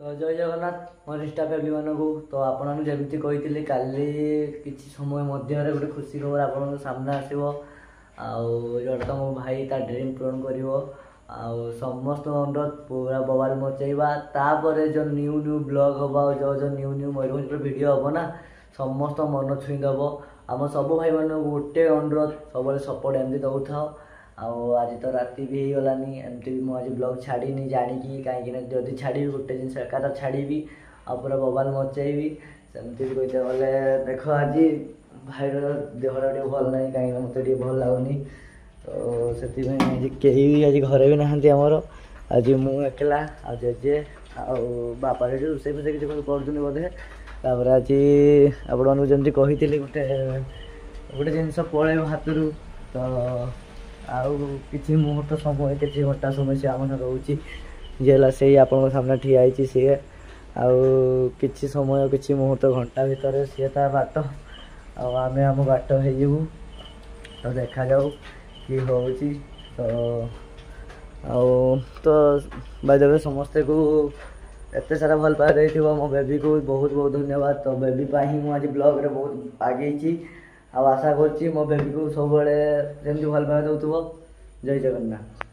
तो जय जगन्नाथ मोर Insta family मानू तो आपन जमी कही काली किसी समय मध्य गोटे खुशी खबर आप सामने आसो जोटा तो मो भाई ता ड्रीम पूरण कर समस्त अनुरोध पूरा बवाल मचेवा तापर जो न्यू न्यू ब्लॉग हम जो जो न्यू न्यू मयूरभ भिड हम ना समस्त मन छुईदेव आम सब भाई मान गोटे अनुरोध सब सपोर्ट एमती दौ था आज तो राति भी हो गलानी एमती भी मुझे ब्लॉग छाड़ीनी जाणी कहीं जदि छाड़ी गोटे जिन एकादा छाड़ी आ पूरा बवाल मचेबी सेमती भी कहते गले देख आज भाईर देहटा टे भल ना कहीं मत भल लगुनि तो से कहीं आज घरे भी नहांती आमर आज मु एकला आ जेजे बापा रोसे फुसे किसी कर बोधे तापर आज आपण जमी कही गोटे गोटे जिनस पलैब हाथ तो आउ कि मुहूर्त समय कि घंटा समय से आम रोचे जेला से आप सामने ठिया सी आउ कि समय कि मुहूर्त घंटा भितर सी ता बाट आम आम बाट हो तो देखा जाऊ कि हूँ तो बाय समस्ते को एत सारा भल पाए मो बेबी को बहुत बहुत धन्यवाद तो बेबी ही मुझे ब्लॉग रे बहुत आगे आशा कर मो बेबी को सब जमी भल पाए दौथब जय जगन्नाथ।